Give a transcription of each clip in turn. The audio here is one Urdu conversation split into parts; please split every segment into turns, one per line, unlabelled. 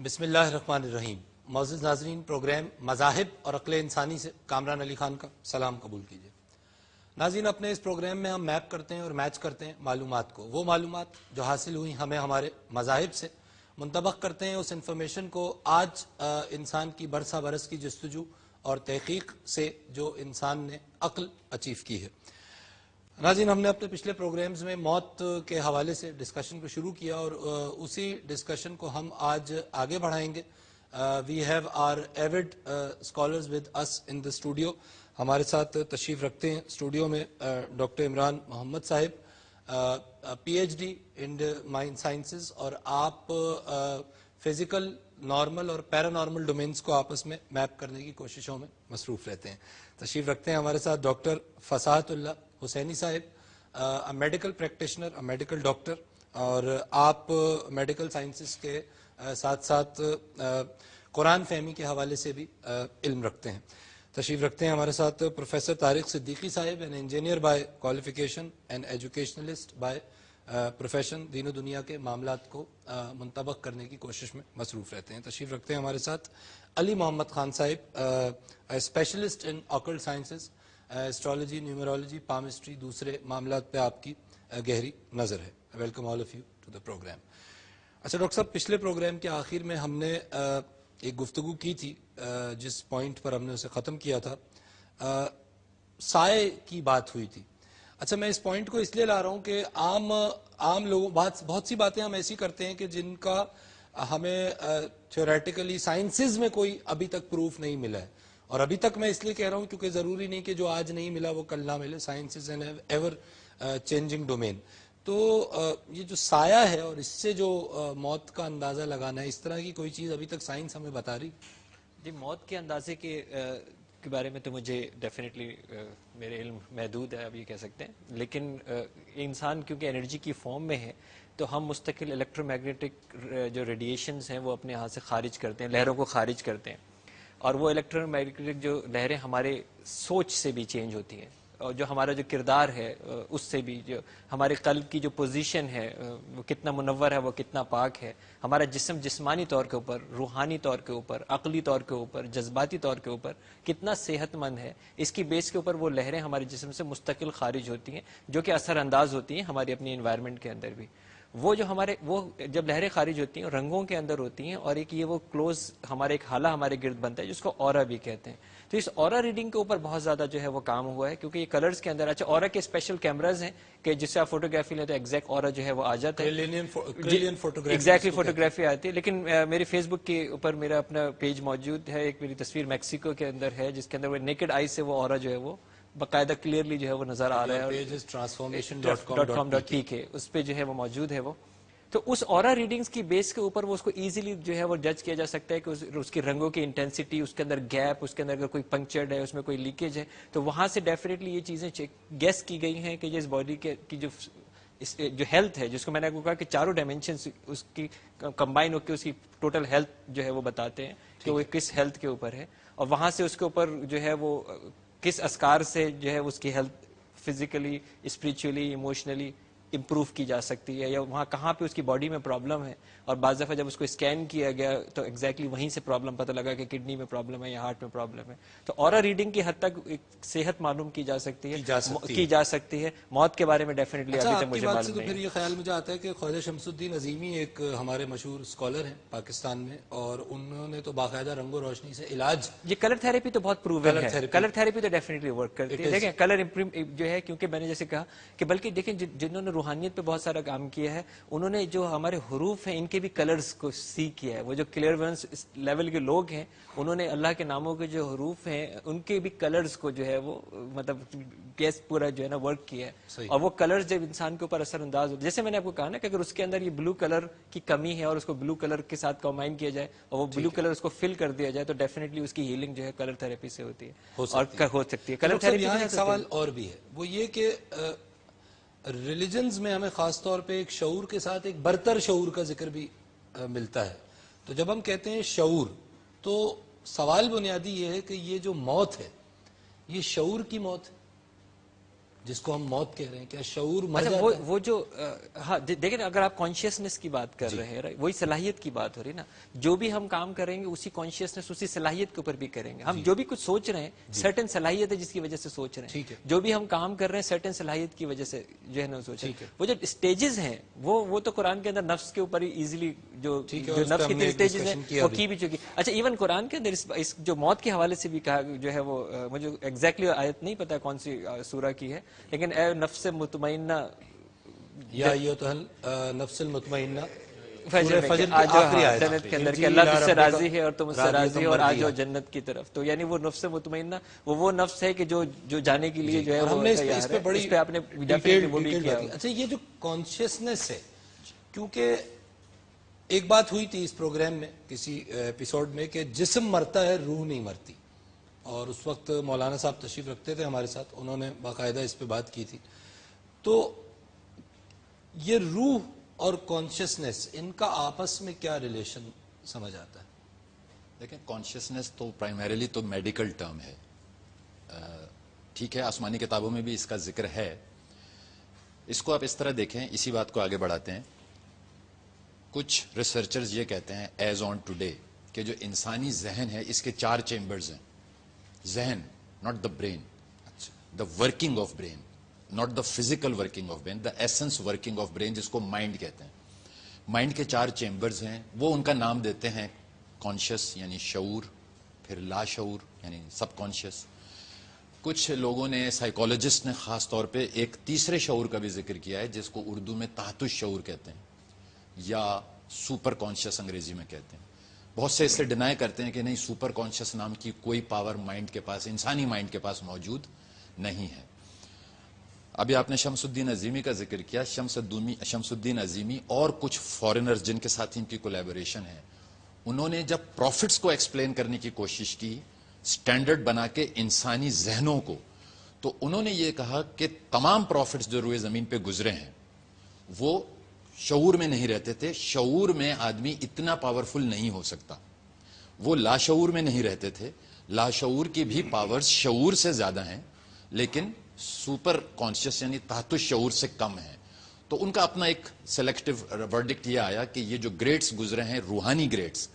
بسم اللہ الرحمن الرحیم. معزز ناظرین، پروگرام مذاہب اور عقل انسانی سے کامران علی خان کا سلام قبول کیجیے. ناظرین، اپنے اس پروگرام میں ہم میپ کرتے ہیں اور میچ کرتے ہیں معلومات کو. وہ معلومات جو حاصل ہوئی ہمیں ہمارے مذاہب سے منطبق کرتے ہیں اس انفارمیشن کو آج انسان کی برسہ برس کی جستجو اور تحقیق سے جو انسان نے عقل اچیو کی ہے. ناظرین، ہم نے اپنے پچھلے پروگرامز میں موت کے حوالے سے ڈسکشن کو شروع کیا اور اسی ڈسکشن کو ہم آج آگے بڑھائیں گے. We have our avid scholars with us in the studio. ہمارے ساتھ تشریف رکھتے ہیں اسٹوڈیو میں ڈاکٹر عمران محمد صاحب، P H D in mind sciences, اور آپ فزیکل، نارمل اور پیرانارمل ڈومینز کو آپس میں میپ کرنے کی کوششوں میں مصروف رہتے ہیں. تشریف رکھتے ہیں ہمارے ساتھ ڈاکٹر فصاحت اللہ حسینی صاحب، میڈیکل پریکٹیشنر، میڈیکل ڈاکٹر، اور آپ میڈیکل سائنسز کے ساتھ ساتھ قرآن فہمی کے حوالے سے بھی علم رکھتے ہیں. تشریف رکھتے ہیں ہمارے ساتھ پروفیسر طارق صدیقی صاحب، an engineer by qualification and educationist by profession. دین و دنیا کے معاملات کو منطبق کرنے کی کوشش میں مصروف رہتے ہیں. تشریف رکھتے ہیں ہمارے ساتھ علی محمد خان صاحب، specialist in occult sciences, astrology, numerology, palmistry, دوسرے معاملات پہ آپ کی گہری نظر ہے. Welcome all of you to the programme. اچھا ڈاکٹر صاحب، پچھلے پروگرام کے آخر میں ہم نے ایک گفتگو کی تھی جس پوائنٹ پر ہم نے اسے ختم کیا تھا، سائے کی بات ہوئی تھی. اچھا، میں اس پوائنٹ کو اس لیے لا رہا ہوں کہ عام لوگوں بہت سی باتیں ہم ایسی کرتے ہیں کہ جن کا ہمیں تھیوریٹیکلی سائنسز میں کوئی ابھی تک پروف نہیں ملا ہے. اور ابھی تک میں اس لیے کہہ رہا ہوں کیونکہ ضروری نہیں کہ جو آج نہیں ملا وہ کل نہ ملے. Science is an ever changing domain. تو یہ جو سایہ ہے اور اس سے جو موت کا اندازہ لگانا ہے، اس طرح کی کوئی چیز ابھی تک سائنس ہمیں بتا رہی؟
جی، موت کے اندازے کے بارے میں تو مجھے ڈیفینیٹلی میرے علم محدود ہے، اب یہ کہہ سکتے ہیں. لیکن انسان کیونکہ انرجی کی فارم میں ہے تو ہم مستقل الیکٹرو میگنیٹک جو ریڈیشنز ہیں وہ اپنے ہاتھ سے خارج کرتے ہیں، لہروں کو خارج کرتے ہیں. اور وہ الیکٹرو میگنیٹک جو لہریں ہمارے سوچ سے بھی چینج ہوتی ہیں، اور جو ہمارا جو کردار ہے اس سے بھی، جو ہمارے قلب کی جو پوزیشن ہے وہ کتنا منور ہے، وہ کتنا پاک ہے، ہمارا جسم جسمانی طور کے اوپر، روحانی طور کے اوپر، عقلی طور کے اوپر، جذباتی طور کے اوپر کتنا صحت مند ہے، اس کی بیس کے اوپر وہ لہریں ہمارے جسم سے مستقل خارج ہوتی ہیں جو کہ اثر انداز ہوتی ہیں ہماری اپنی انوائرمنٹ کے اندر بھی. وہ جو وہ جب لہریں خارج ہوتی ہیں رنگوں کے اندر ہوتی ہیں، اور ایک یہ وہ کلوز ہمارے ایک حالہ ہمارے گرد بنتا ہے جس کو اورا بھی کہتے ہیں. تو اس اورا ریڈنگ کے اوپر بہت زیادہ جو ہے وہ کام ہوا ہے، کیونکہ یہ کلرز کے اندر، اچھا اورا کے اسپیشل کیمراز ہیں کہ جس سے آپ فوٹوگرافی لیں تو ایگزیکٹ اورا جو ہے وہ آ جاتا ہے، ایگزیکٹلی فوٹوگرافی آتی ہے. لیکن میرے فیس بک کے اوپر میرا اپنا پیج موجود ہے، ایک میری تصویر میکسیکو کے اندر ہے جس کے اندر وہ نیکڈ آئی سے وہ اورا جو ہے وہ باقاعدہ کلیئرلی جو ہے وہ نظر آ رہا ہے. transformation.com.pk اس پہ جو ہے وہ موجود ہے. وہ تو اس اورا ریڈنگز کی بیس کے اوپر وہ اس کو ایزیلی جو ہے وہ جج کیا جا سکتا ہے کہ اس کی رنگوں کی انٹینسٹی، اس کے اندر گیپ، اس کے اندر اگر کوئی پنکچرڈ ہے، اس میں کوئی لیکیج ہے، تو وہاں سے ڈیفینیٹلی یہ چیزیں گیس کی گئی ہیں کہ اس باڈی کی جو ہیلتھ ہے، جس کو میں نے آپ کو کہا کہ چاروں ڈائمینشنز اس کی کمبائن ہو کے اس کی ٹوٹل ہیلتھ جو ہے وہ بتاتے ہیں کہ وہ کس ہیلتھ کے اوپر ہے. اور وہاں سے اس کے اوپر جو ہے وہ کس اسکار سے جو ہے اس کی health physically, spiritually, emotionally improve کی جا سکتی ہے، یا وہاں کہاں پہ اس کی باڈی میں پرابلم ہے. اور بعض دفعہ جب اس کو اسکین کیا گیا تو ایگزیکٹلی وہیں سے پرابلم پتہ لگا کہ کڈنی میں پرابلم ہے یا ہارٹ میں پرابلم ہے. تو اورا ریڈنگ کی حد تک ایک صحت معلوم کی جا سکتی ہے. موت کے بارے میں ڈیفینیٹلی ابھی تک مجھے معلوم نہیں.
پھر یہ خیال مجھے آتا ہے کہ خواجہ شمس الدین عظیمی ایک ہمارے مشہور اسکالر ہیں پاکستان میں، اور انہوں نے تو باقاعدہ رنگ و روشنی سے علاج،
یہ کلر تھراپی تو بہت پروون ہے. کلر تھراپی تو ڈیفینیٹلی ورک کرتی ہے. دیکھیں کلر جو ہے، کیونکہ میں نے جیسے کہا کہ بلکہ دیکھیں جنہوں نے روحانیت پہ بہت سارا کام کیا ہے، انہوں نے جو ہمارے حروف ہیں ان کے بھی کلرز کو سی کیا ہے. وہ جو کلیئرنس لیول کے لوگ ہیں انہوں نے اللہ کے ناموں کے جو حروف ہیں ان کے بھی کلرز کو جو ہے وہ مطلب گیس پورا جو ہے نا ورک کیا ہے. اور وہ کلرز جب انسان کے اوپر اثر انداز ہوتے، جیسے میں نے آپ کو کہا نا کہ اگر اس کے اندر یہ بلو کلر کی کمی ہے اور اس کو بلو کلر کے ساتھ کمبائن کیا جائے اور وہ بلو کلر اس کو فل کر دیا جائے تو ڈیفینیٹلی اس کی ہیلنگ جو ہے کلر تھراپی سے ہوتی ہے اور ہو سکتی ہے. کلر تھراپی
ایک سوال اور بھی ہے، وہ یہ کہ ریلیجنز میں ہمیں خاص طور پہ ایک شعور کے ساتھ ایک برتر شعور کا ذکر بھی ملتا ہے. تو جب ہم کہتے ہیں شعور تو سوال بنیادی یہ ہے کہ یہ جو موت ہے یہ شعور کی موت ہے؟ جس کو ہم موت کہہ رہے ہیں، کیا شعور مر
اچھا
جاتا ہے؟
وہ جو ہاں دیکھیں اگر آپ کانشیسنس کی بات کر رہے ہیں وہی صلاحیت کی بات ہو رہی ہے نا. جو بھی ہم کام کریں گے اسی کانشیسنس اسی صلاحیت کے اوپر بھی کریں گے. ہم جو بھی کچھ سوچ رہے ہیں سرٹن صلاحیت ہے جس کی وجہ سے سوچ رہے ہیں. جو بھی ہم کام کر رہے ہیں سرٹن صلاحیت کی وجہ سے جو ہے نا سوچ رہے ہیں. وہ جو اسٹیجز ہیں وہ تو قرآن کے اندر نفس کے اوپر ہی ایزیلی جو نفس کی 3 اسٹیجز ہیں وہ کی بھی چکی. اچھا ایون قرآن کے اندر اس جو موت کے حوالے سے بھی کہا جو ہے وہ مجھے ایگزیکٹلی آیت نہیں پتا کون سی سورہ کی ہے لیکن اے نفس مطمئنہ
یا ایتھل نفس المطمئنہ
فجر
فجر کی
آ جاؤ
آخری آیت
جنت کے اندر کہ اللہ تجھ سے راضی ہے اور تم اس سے راضی ہو اور آ جاؤ جنت کی طرف. تو یعنی وہ نفس مطمئنہ وہ نفس ہے کہ جو جانے کے لیے جو ہے
ہم نے اس پہ بڑی
آپ نے ڈیفینیٹلی وہ بھی کیا.
اچھا یہ جو کانشیسنس ہے، کیونکہ ایک بات ہوئی تھی اس پروگرام میں کسی ایپیسوڈ میں کہ جسم مرتا ہے روح نہیں مرتی، اور اس وقت مولانا صاحب تشریف رکھتے تھے ہمارے ساتھ، انہوں نے باقاعدہ اس پہ بات کی تھی. تو یہ روح اور کانشیسنس ان کا آپس میں کیا ریلیشن سمجھ آتا ہے؟
دیکھیں کانشیسنس تو پرائمریلی تو میڈیکل ٹرم ہے، ٹھیک ہے، آسمانی کتابوں میں بھی اس کا ذکر ہے. اس کو آپ اس طرح دیکھیں، اسی بات کو آگے بڑھاتے ہیں. کچھ ریسرچرز یہ کہتے ہیں ایز آن ٹوڈے کہ جو انسانی ذہن ہے اس کے 4 چیمبرز ہیں. ذہن not the brain, the working of brain, not the physical working of brain, the essence working of brain جس کو مائنڈ کہتے ہیں. مائنڈ کے 4 چیمبرز ہیں، وہ ان کا نام دیتے ہیں کانشیس یعنی شعور، پھر لا شعور یعنی سب کانشیس. کچھ لوگوں نے سائیکالوجسٹ نے خاص طور پہ ایک تیسرے شعور کا بھی ذکر کیا ہے جس کو اردو میں تحت الشعور کہتے ہیں یا سپر کانشیس انگریزی میں کہتے ہیں. بہت سے اس سے ڈینائی کرتے ہیں کہ نہیں، سپر کانشیس نام کی کوئی پاور مائنڈ کے پاس، انسانی مائنڈ کے پاس موجود نہیں ہے. ابھی آپ نے شمس الدین عظیمی کا ذکر کیا. شمس الدین عظیمی اور کچھ فارینرز جن کے ساتھ ان کی کولیبوریشن ہے، انہوں نے جب پروفٹس کو ایکسپلین کرنے کی کوشش کی سٹینڈرڈ بنا کے انسانی ذہنوں کو، تو انہوں نے یہ کہا کہ تمام پروفٹس جو روئے زمین پہ گزرے ہیں وہ شعور میں نہیں رہتے تھے. شعور میں آدمی اتنا پاورفل نہیں ہو سکتا. وہ لاشعور میں نہیں رہتے تھے. لاشعور کی بھی پاورز شعور سے زیادہ ہیں لیکن سپر کانشیس یعنی تحت الشعور سے کم ہیں. تو ان کا اپنا ایک سلیکٹو ورڈکٹ یہ آیا کہ یہ جو گریڈز گزرے ہیں روحانی گریڈز،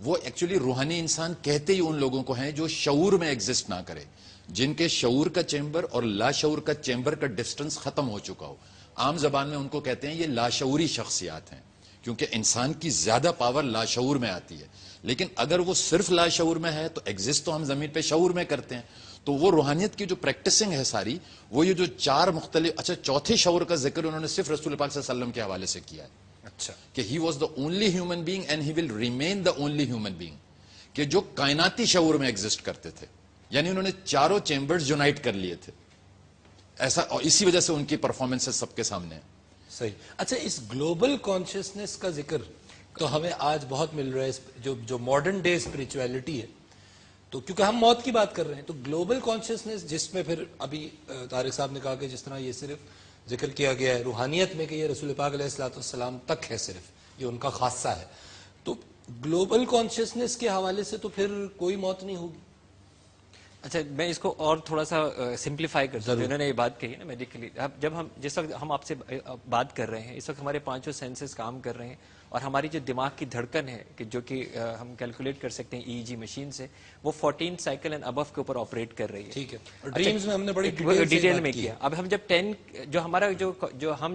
وہ ایکچولی روحانی انسان کہتے ہی ان لوگوں کو ہیں جو شعور میں ایگزسٹ نہ کرے، جن کے شعور کا چیمبر اور لاشعور کا چیمبر کا ڈسٹنس ختم ہو چکا ہو. عام زبان میں ان کو کہتے ہیں یہ لاشعوری شخصیات ہیں، کیونکہ انسان کی زیادہ پاور لاشعور میں آتی ہے. لیکن اگر وہ صرف لاشعور میں ہے تو ایگزسٹ تو ہم زمین پہ شعور میں کرتے ہیں. تو وہ روحانیت کی جو پریکٹسنگ ہے ساری، وہ یہ جو 4 مختلف، اچھا چوتھے شعور کا ذکر انہوں نے صرف رسول پاک صلی اللہ علیہ وسلم کے حوالے سے کیا ہے.
اچھا
کہ he was the only human being and he will remain the only human being, کہ جو کائناتی شعور میں ایگزسٹ کرتے تھے. یعنی انہوں نے 4 چیمبرز یونائٹ کر لیے تھے ایسا، اور اسی وجہ سے ان کی پرفارمنس سب کے سامنے ہے.
صحیح. اچھا اس گلوبل کانشیسنس کا ذکر تو ہمیں آج بہت مل رہا ہے، جو ماڈرن ڈے اسپریچویلٹی ہے، تو کیونکہ ہم موت کی بات کر رہے ہیں تو گلوبل کانشیسنس جس میں پھر ابھی طارق صاحب نے کہا کہ جس طرح یہ صرف ذکر کیا گیا ہے روحانیت میں کہ یہ رسول پاک علیہ الصلوۃ والسلام تک ہے، صرف یہ ان کا خاصہ ہے، تو گلوبل کانشیسنس کے حوالے سے تو پھر کوئی موت نہیں ہوگی.
اچھا میں اس کو اور تھوڑا سا سمپلیفائی کرتا ہوں. انہوں نے یہ بات کہی نا میڈیکلی، جب ہم جس وقت ہم آپ سے بات کر رہے ہیں اس وقت ہمارے 5 سینسز کام کر رہے ہیں اور ہماری جو دماغ کی دھڑکن ہے کہ جو کہ ہم کیلکولیٹ کر سکتے ہیں EEG مشین سے، وہ 14 سائیکل اینڈ ابو کے اوپر آپریٹ کر رہی ہے.
ٹھیک ہے. ڈریمز میں ہم نے بڑی
ڈیٹیل میں کیا. اب ہم جب 10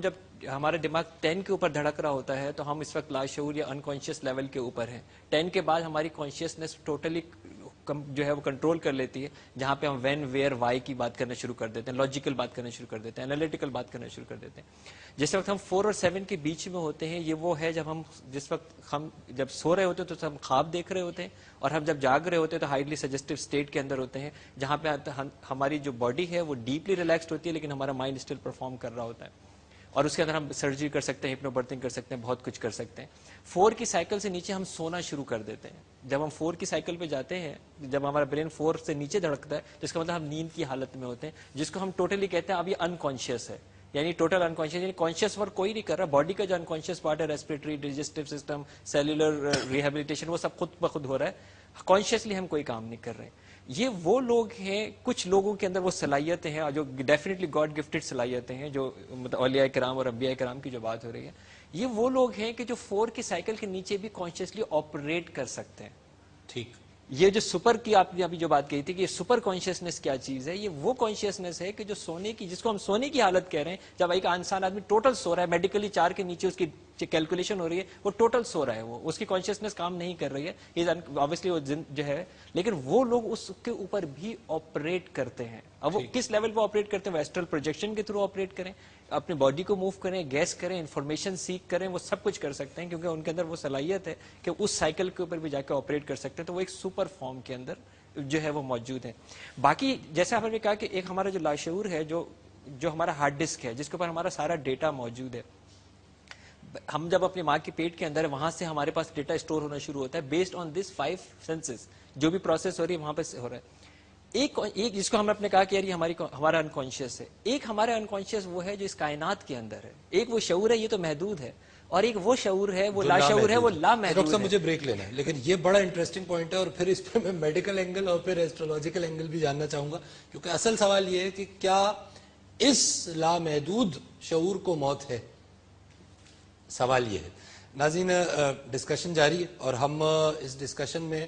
جب ہمارا دماغ 10 کے اوپر دھڑک رہا ہوتا ہے تو ہم اس وقت لاشعور یا انکانشیس لیول کے اوپر ہیں. 10 کے بعد ہماری کانشیسنس ٹوٹلی جو ہے وہ کنٹرول کر لیتی ہے، جہاں پہ ہم وین ویئر وائی کی بات کرنا شروع کر دیتے ہیں، لاجیکل بات کرنا شروع کر دیتے ہیں، انالیٹیکل بات کرنا شروع کر دیتے ہیں. جس وقت ہم 4 اور 7 کے بیچ میں ہوتے ہیں، یہ وہ ہے جس وقت ہم جب سو رہے ہوتے ہیں تو ہم خواب دیکھ رہے ہوتے ہیں، اور ہم جب جاگ رہے ہوتے ہیں تو ہائیلی سجیسٹو اسٹیٹ کے اندر ہوتے ہیں، جہاں پہ ہماری جو باڈی ہے وہ ڈیپلی ریلیکسڈ ہوتی ہے لیکن ہمارا مائنڈ اسٹل پرفارم کر رہا ہوتا ہے. اور اس کے اندر ہم سرجری کر سکتے ہیں، ہپنو برتھنگ کر سکتے ہیں، بہت کچھ کر سکتے ہیں. 4 کی سائیکل سے نیچے ہم سونا شروع کر دیتے ہیں. جب ہم 4 کی سائیکل پہ جاتے ہیں، جب ہمارا برین 4 سے نیچے دھڑکتا ہے تو اس کا مطلب ہم نیند کی حالت میں ہوتے ہیں، جس کو ہم ٹوٹلی کہتے ہیں اب یہ انکانشیس ہے. یعنی ٹوٹل انکانشیس، یعنی کانشیس ورک کوئی نہیں کر رہا. باڈی کا جو انکانشیس پارٹ ہے، respiratory, digestive system, cellular rehabilitation, وہ سب خود بخود ہو رہا ہے. کانشیسلی ہم کوئی کام نہیں کر رہے. یہ وہ لوگ ہیں, کچھ لوگوں کے اندر وہ صلاحیتیں ہیں جو ڈیفینیٹلی گاڈ گفٹڈ صلاحیتیں ہیں, جو اولیاء کرام اور انبیاء کرام کی جو بات ہو رہی ہے, یہ وہ لوگ ہیں کہ جو 4 کے سائیکل کے نیچے بھی کانشیسلی آپریٹ کر سکتے ہیں.
ٹھیک,
یہ جو سپر کی آپ نے ابھی جو بات کہی تھی کہ یہ سپر کانشیسنس کیا چیز ہے, یہ وہ کانشیسنس ہے کہ جو سونے کی, جس کو ہم سونے کی حالت کہہ رہے ہیں, جب ایک انسان آدمی ٹوٹل سو رہا ہے, میڈیکلی 4 کے نیچے اس کی کیلکولیشن ہو رہی ہے, وہ ٹوٹل سو رہا ہے, وہ اس کی کانشیسنس کام نہیں کر رہی ہے, obviously وہ جو ہے, لیکن وہ لوگ اس کے اوپر بھی آپریٹ کرتے ہیں. اب وہ کس لیول پہ آپریٹ کرتے ہیں, وہ ایسٹرل پروجیکشن کے تھرو آپریٹ کریں, اپنی باڈی کو موو کریں, گیس کریں, انفارمیشن سیکھ کریں, وہ سب کچھ کر سکتے ہیں کیونکہ ان کے اندر وہ صلاحیت ہے کہ اس سائیکل کے اوپر بھی جا کے آپریٹ کر سکتے ہیں. تو وہ ایک سپر فارم کے اندر جو ہے وہ موجود ہے. باقی جیسے آپ نے کہا کہ ایک ہمارا جو لاشعور ہے, جو ہمارا ہارڈ ڈسک ہے, جس کے اوپر ہمارا سارا ڈیٹا موجود ہے, ہم جب اپنے ماں کے پیٹ کے اندر ہے, وہاں سے ہمارے پاس ڈیٹا اسٹور ہونا شروع ہوتا ہے بیسڈ آن دس 5 سینسز, جو بھی پروسیس ہو رہی ہے وہاں پہ ہو رہا ہے. ایک جس کو ہم نے اپنے کہا کہ یار یہ ہمارا انکانشیس ہے, ایک ہمارا انکانشیس وہ ہے جو اس کائنات کے اندر ہے, ایک وہ شعور ہے, یہ تو محدود ہے, اور ایک وہ شعور ہے, وہ لاشعور ہے, وہ لامحدود
ڈاکٹر صاحب
ہے.
مجھے بریک لینا ہے, لیکن یہ بڑا انٹرسٹنگ پوائنٹ ہے, اور پھر اس پہ میں میڈیکل اینگل اور پھر ایسٹرولوجیکل اینگل بھی جاننا چاہوں گا, کیونکہ اصل سوال یہ ہے کہ کیا اس لامحدود شعور کو موت ہے؟ سوال یہ ہے. ناظرین, ڈسکشن جاری ہے, اور ہم اس ڈسکشن میں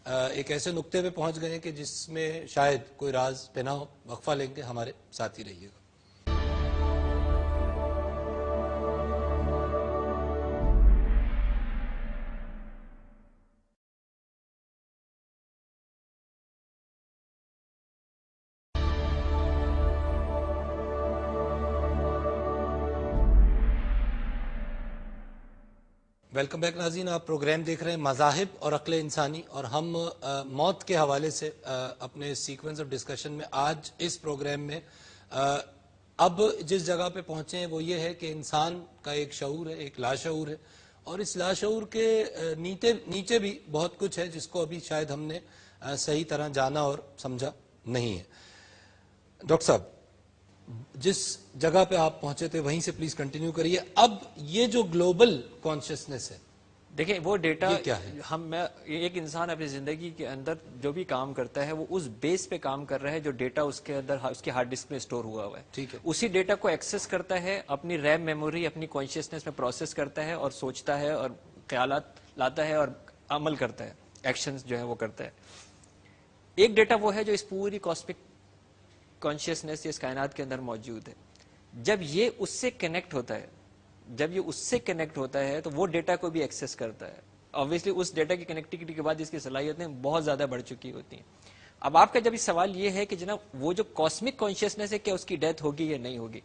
ایک ایسے نقطے پہ پہنچ گئے ہیں کہ جس میں شاید کوئی راز پہ نہ ہو. وقفہ لیں گے, ہمارے ساتھ ہی رہیے گا. ویلکم بیک ناظرین, آپ پروگرام دیکھ رہے ہیں مذاہب اور عقل انسانی, اور ہم موت کے حوالے سے اپنے سیکوینس آف ڈسکشن میں آج اس پروگرام میں اب جس جگہ پہ پہنچے ہیں وہ یہ ہے کہ انسان کا ایک شعور ہے, ایک لاشعور ہے, اور اس لاشعور کے نیچے بھی بہت کچھ ہے جس کو ابھی شاید ہم نے صحیح طرح جانا اور سمجھا نہیں ہے. ڈاکٹر صاحب, جس جگہ پہ آپ پہنچے تھے وہیں سے پلیز کنٹینیو کریے. اب یہ جو گلوبل کانشیسنس ہے,
دیکھیں وہ ڈیٹا,
یہ کیا ہے؟
ایک انسان اپنی زندگی کے اندر جو بھی کام کرتا ہے وہ اس بیس پہ کام کر رہا ہے جو ڈیٹا اس کے اندر اس کے ہارڈ ڈسک میں اسٹور ہوا ہے.
ٹھیک ہے,
اسی ڈیٹا کو ایکسس کرتا ہے, اپنی ریم میموری, اپنی کانشیسنس میں پروسیس کرتا ہے, اور سوچتا ہے, اور خیالات لاتا ہے, اور عمل کرتا ہے, ایکشنز جو ہے وہ کرتا ہے. ایک ڈیٹا وہ ہے جو اس پوری کاسمک کانشیسنس اس کائنات کے اندر موجود ہے. جب یہ اس سے کنیکٹ ہوتا ہے, تو وہ ڈیٹا کو بھی ایکسس کرتا ہے. obviously اس ڈیٹا کی کنیکٹیوٹی کے بعد اس کی صلاحیتیں بہت زیادہ بڑھ چکی ہوتی ہیں. اب آپ کا جب اس سوال یہ ہے کہ جناب وہ جو کاسمک کانشیسنس ہے, کیا اس کی ڈیتھ ہوگی یا نہیں ہوگی؟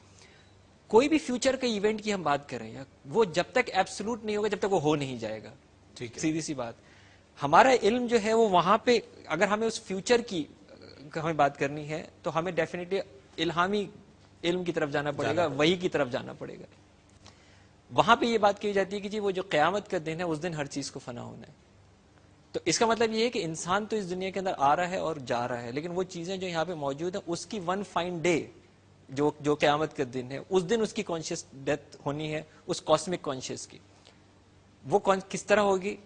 کوئی بھی فیوچر کے ایونٹ کی ہم بات کریں, وہ جب تک ایبسولوٹ نہیں ہوگا جب تک وہ ہو نہیں جائے گا.
ٹھیک ہے,
سیدھی سی بات. ہمارا علم جو ہے وہ وہاں پہ, اگر ہمیں اس فیوچر کی ہمیں بات کرنی ہے تو ہمیں ڈیفینیٹلی الہامی علم کی طرف جانا پڑے گا, وحی کی طرف جانا پڑے گا. وہاں پہ یہ بات کی جاتی ہے کہ جی وہ جو قیامت کا دن ہے اس دن ہر چیز کو فنا ہونا ہے. تو اس کا مطلب یہ ہے کہ انسان تو اس دنیا کے اندر آ رہا ہے اور جا رہا ہے, لیکن وہ چیزیں جو یہاں پہ موجود ہیں اس کی ون فائن ڈے جو قیامت کا دن ہے, اس دن اس کی کانشیس ڈیتھ ہونی ہے, اس کاسمک کانشیس کی. وہ کس طرح ہوگی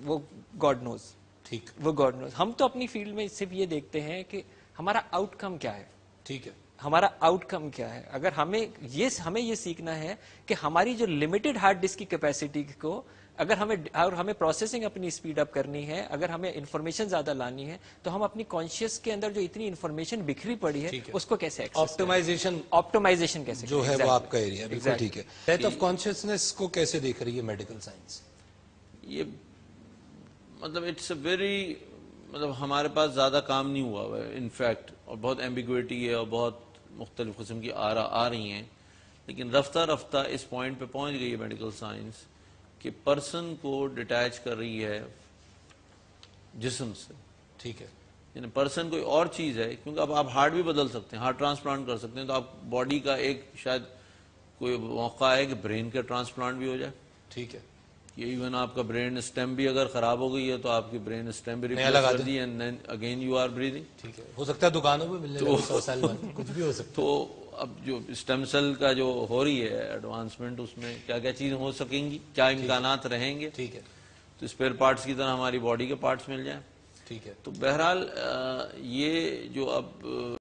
وہ گاڈ نوز.
ٹھیک,
وہ گاڈ نوز. ہم تو اپنی فیلڈ میں صرف یہ دیکھتے ہیں کہ ہمارا آؤٹ کم کیا ہے.
ٹھیک ہے,
ہمارا آؤٹ کم کیا ہے. اگر ہمیں یہ سیکھنا ہے کہ ہماری جو لمیٹڈ ہارڈ ڈسک کی کیپیسٹی کو اگر ہمیں پروسیسنگ اپنی اسپیڈ اپ کرنی ہے, اگر ہمیں انفارمیشن زیادہ لانی ہے, تو ہم اپنی کانشیس کے اندر جو اتنی انفارمیشن بکھری پڑی ہے اس کو کیسے آپٹیمائزیشن کیسے
جو ہے وہ آپ کا ایریا. بالکل ٹھیک ہے. ڈیتھ آف کانشیسنس کو کیسے دیکھ رہی ہے میڈیکل سائنس؟
یہ مطلب اٹس اے ویری ہمارے پاس زیادہ کام نہیں ہوا ہے انفیکٹ, اور بہت ایمبیگوٹی ہے اور بہت مختلف قسم کی آ رہی ہیں, لیکن رفتہ رفتہ اس پوائنٹ پہ پہنچ گئی ہے میڈیکل سائنس کہ پرسن کو ڈیٹیچ کر رہی ہے جسم سے.
ٹھیک ہے,
یعنی پرسن کوئی اور چیز ہے, کیونکہ اب آپ ہارٹ بھی بدل سکتے ہیں, ہارٹ ٹرانسپلانٹ کر سکتے ہیں, تو آپ باڈی کا ایک شاید کوئی موقع ہے کہ برین کا ٹرانسپلانٹ بھی ہو جائے.
ٹھیک ہے,
کہ ایون آپ کا برین اسٹیم بھی اگر خراب ہو گئی ہے تو آپ کی برین اسٹیم بھی ریپلیس کر دی and then again you are breathing.
ٹھیک ہے, ہو سکتا ہے دکانوں میں ملنے لگے 100 سال بعد, کچھ بھی ہو سکتا ہے.
تو اب جو اسٹیم سیل کا جو ہو رہی ہے ایڈوانسمنٹ, اس میں کیا کیا چیزیں ہو سکیں گی, کیا امکانات رہیں گے.
ٹھیک ہے,
تو اسپیئر پارٹس کی طرح ہماری باڈی کے پارٹس مل جائیں.
ٹھیک ہے.
تو بہرحال یہ جو اب